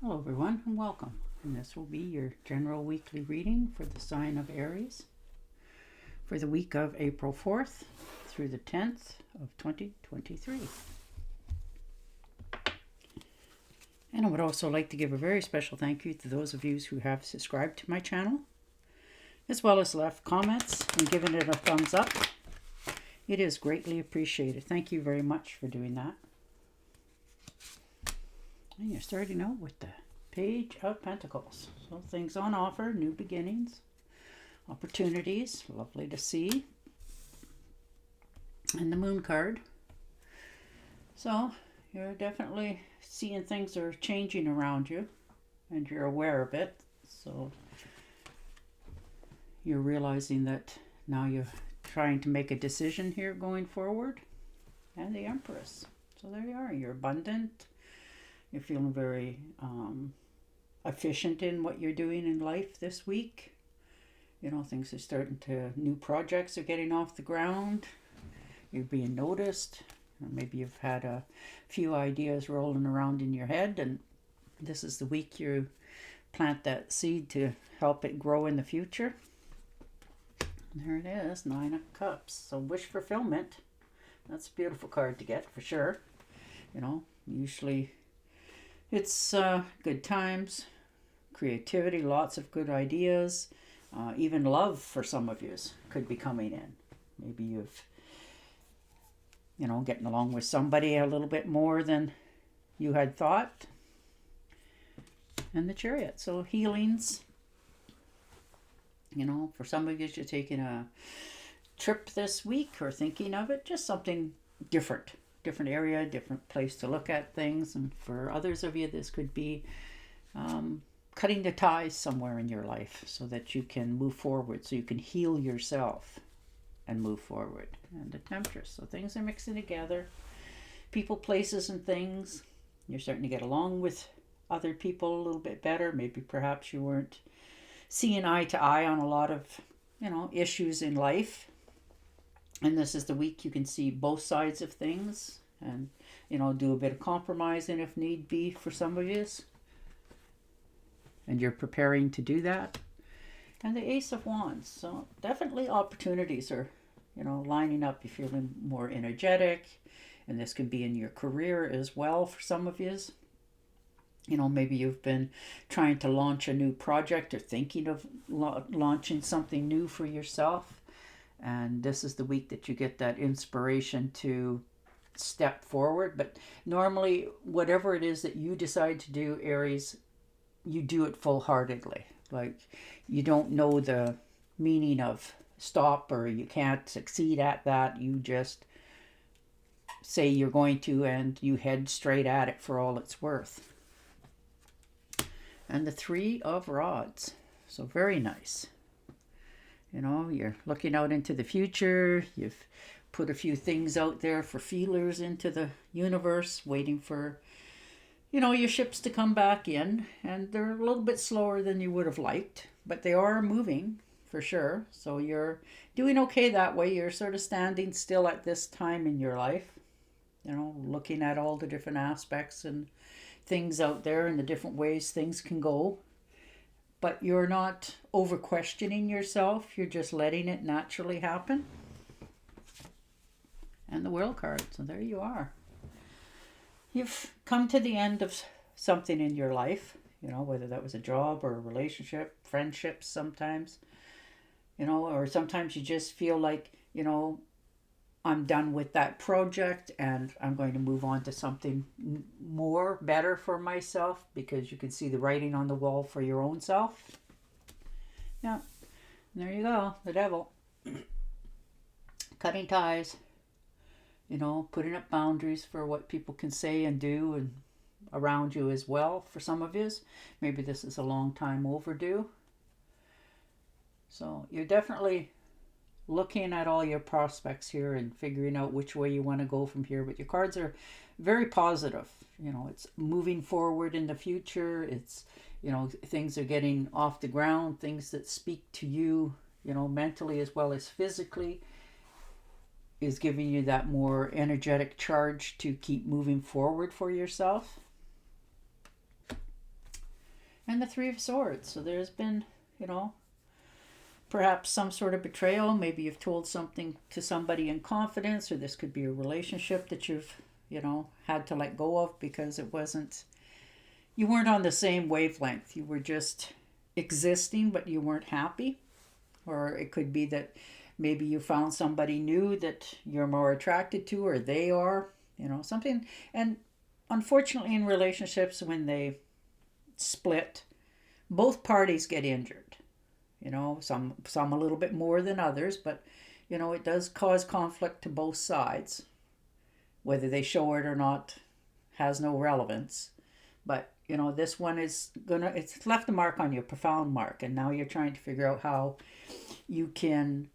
Hello everyone and welcome, and this will be your general weekly reading for the sign of Aries for the week of April 4th through the 10th of 2023. And I would also like to give a very special thank you to those of you who have subscribed to my channel, as well as left comments and given it a thumbs up. It is greatly appreciated. Thank you very much for doing that. And you're starting out with the Page of Pentacles. So things on offer, new beginnings, opportunities, lovely to see. And the Moon card. So you're definitely seeing things are changing around you and you're aware of it. So you're realizing that now you're trying to make a decision here going forward. And the Empress. So there you are. You're abundant. You're feeling very efficient in what you're doing in life this week. You know, things are starting to, new projects are getting off the ground. You're being noticed. Or maybe you've had a few ideas rolling around in your head, and this is the week you plant that seed to help it grow in the future. There it is, 9 of Cups. So wish fulfillment. That's a beautiful card to get for sure. You know, usually it's good times, creativity, lots of good ideas, even love for some of you could be coming in. Maybe you've, you know, getting along with somebody a little bit more than you had thought. And the Chariot, so healings. You know, for some of you, you're taking a trip this week or thinking of it, just something different area, different place to look at things. And for others of you, this could be cutting the ties somewhere in your life so that you can move forward, so you can heal yourself and move forward. And the Temptress, so things are mixing together, people, places, and things. You're starting to get along with other people a little bit better. Maybe perhaps you weren't seeing eye to eye on a lot of, you know, issues in life. And this is the week you can see both sides of things and, you know, do a bit of compromising if need be for some of you. And you're preparing to do that. And the Ace of Wands. So definitely opportunities are, you know, lining up. You're feeling more energetic. And this could be in your career as well for some of you. You know, maybe you've been trying to launch a new project or thinking of launching something new for yourself. And this is the week that you get that inspiration to step forward. But normally, whatever it is that you decide to do, Aries, you do it full-heartedly. Like, you don't know the meaning of stop or you can't succeed at that. You just say you're going to and you head straight at it for all it's worth. And the 3 of Rods. So very nice. You know, you're looking out into the future. You've put a few things out there for feelers into the universe, waiting for, you know, your ships to come back in. And they're a little bit slower than you would have liked, but they are moving for sure. So you're doing okay that way. You're sort of standing still at this time in your life, you know, looking at all the different aspects and things out there and the different ways things can go. But you're not over questioning yourself. You're just letting it naturally happen. And the World card. So there you are. You've come to the end of something in your life. You know, whether that was a job or a relationship, friendships sometimes. You know, or sometimes you just feel like, you know, I'm done with that project and I'm going to move on to something more, better for myself, because you can see the writing on the wall for your own self. Yeah, there you go, the Devil. Cutting ties, you know, putting up boundaries for what people can say and do and around you as well for some of you. Maybe this is a long time overdue. So you're definitely looking at all your prospects here and figuring out which way you want to go from here. But your cards are very positive. You know, it's moving forward in the future. It's, you know, things are getting off the ground, things that speak to you, you know, mentally as well as physically, is giving you that more energetic charge to keep moving forward for yourself. And the Three of Swords. So there's been, you know, perhaps some sort of betrayal. Maybe you've told something to somebody in confidence, or this could be a relationship that you've, you know, had to let go of because you weren't on the same wavelength. You were just existing, but you weren't happy. Or it could be that maybe you found somebody new that you're more attracted to, or they are, you know, something. And unfortunately, in relationships, when they split, both parties get injured. You know, some a little bit more than others, but you know, it does cause conflict to both sides. Whether they show it or not has no relevance. But you know, this one it's left a mark on you, a profound mark, and now you're trying to figure out how you can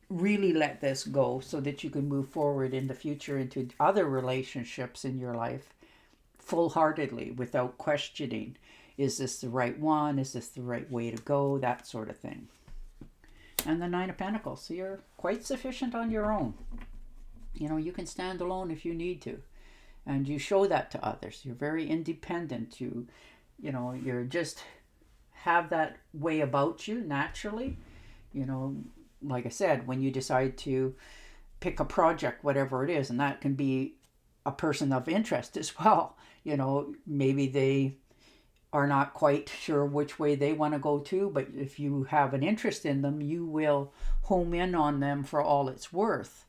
really let this go so that you can move forward in the future into other relationships in your life full-heartedly without questioning, is this the right one, is this the right way to go, that sort of thing. And the Nine of Pentacles, so you're quite sufficient on your own. You know, you can stand alone if you need to, and you show that to others. You're very independent. You know, you're just have that way about you naturally. You know, like I said, when you decide to pick a project, whatever it is, and that can be a person of interest as well. You know, maybe they are not quite sure which way they want to go to, but if you have an interest in them, you will home in on them for all it's worth.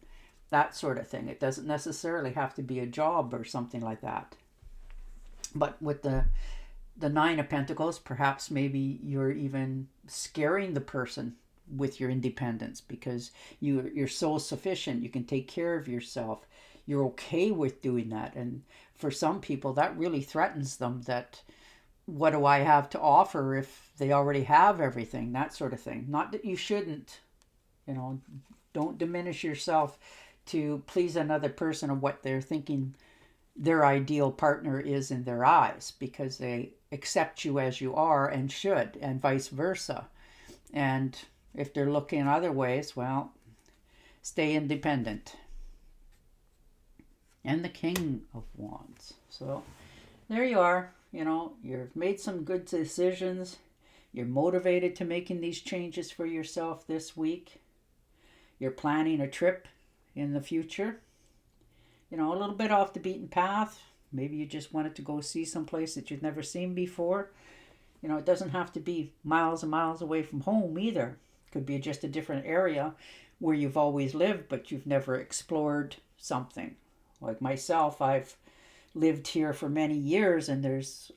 That sort of thing. It doesn't necessarily have to be a job or something like that. But with the Nine of Pentacles, perhaps maybe you're even scaring the person with your independence because you're so sufficient. You can take care of yourself. You're okay with doing that. And for some people, that really threatens them, that what do I have to offer if they already have everything, that sort of thing. Not that you shouldn't, you know, don't diminish yourself to please another person of what they're thinking their ideal partner is in their eyes, because they accept you as you are and should, and vice versa. And if they're looking other ways, well, stay independent. And the King of Wands. So there you are. You know, you've made some good decisions. You're motivated to making these changes for yourself this week. You're planning a trip in the future. You know, a little bit off the beaten path. Maybe you just wanted to go see someplace that you've never seen before. You know, it doesn't have to be miles and miles away from home either. It could be just a different area where you've always lived, but you've never explored something. Like myself, I've lived here for many years, and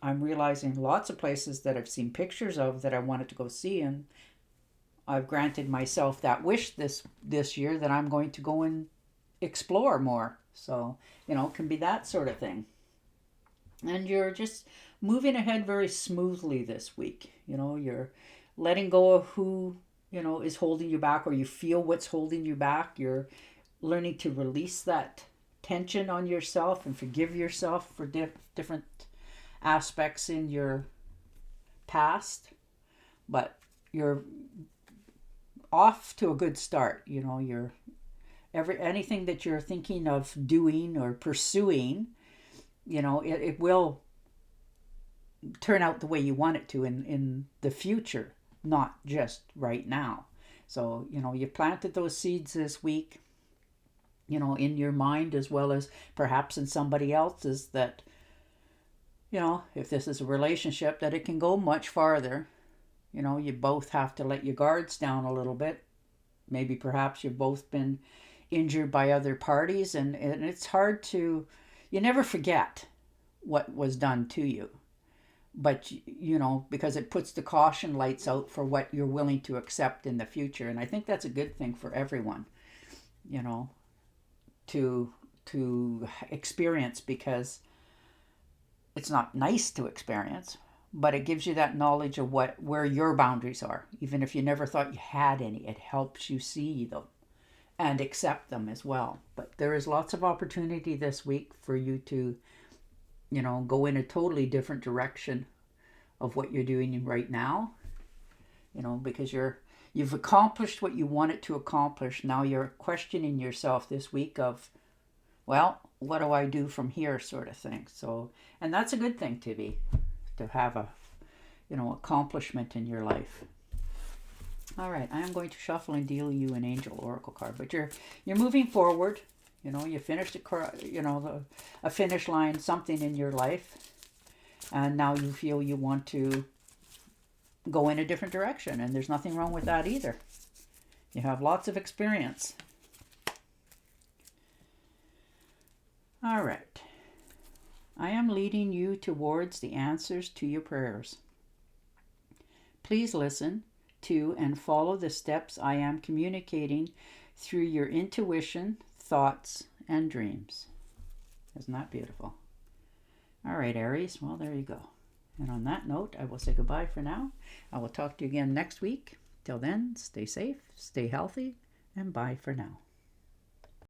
I'm realizing lots of places that I've seen pictures of that I wanted to go see, and I've granted myself that wish this year that I'm going to go and explore more. So, you know, it can be that sort of thing. And you're just moving ahead very smoothly this week. You know, you're letting go of who, you know, is holding you back, or you feel what's holding you back. You're learning to release that tension on yourself and forgive yourself for different aspects in your past. But you're off to a good start. You know, you're anything that you're thinking of doing or pursuing, you know, it will turn out the way you want it to in the future, not just right now. So, you know, you planted those seeds this week, you know, in your mind as well as perhaps in somebody else's, that, you know, if this is a relationship, that it can go much farther. You know, you both have to let your guards down a little bit. Maybe perhaps you've both been injured by other parties, and it's hard to, you never forget what was done to you. But, you know, because it puts the caution lights out for what you're willing to accept in the future. And I think that's a good thing for everyone, you know, to experience, because it's not nice to experience, but it gives you that knowledge of where your boundaries are. Even if you never thought you had any, it helps you see them and accept them as well. But there is lots of opportunity this week for you to, you know, go in a totally different direction of what you're doing right now, you know, because you've accomplished what you wanted to accomplish. Now you're questioning yourself this week of, well, what do I do from here, sort of thing. So, and that's a good thing to have accomplishment in your life. All right, I am going to shuffle and deal you an angel oracle card, but you're moving forward. You finished a finish line, something in your life, and now you feel you want to go in a different direction, and there's nothing wrong with that either. You have lots of experience. All right. I am leading you towards the answers to your prayers. Please listen to and follow the steps I am communicating through your intuition, thoughts, and dreams. Isn't that beautiful? All right, Aries. Well, there you go. And on that note, I will say goodbye for now. I will talk to you again next week. Till then, stay safe, stay healthy, and bye for now.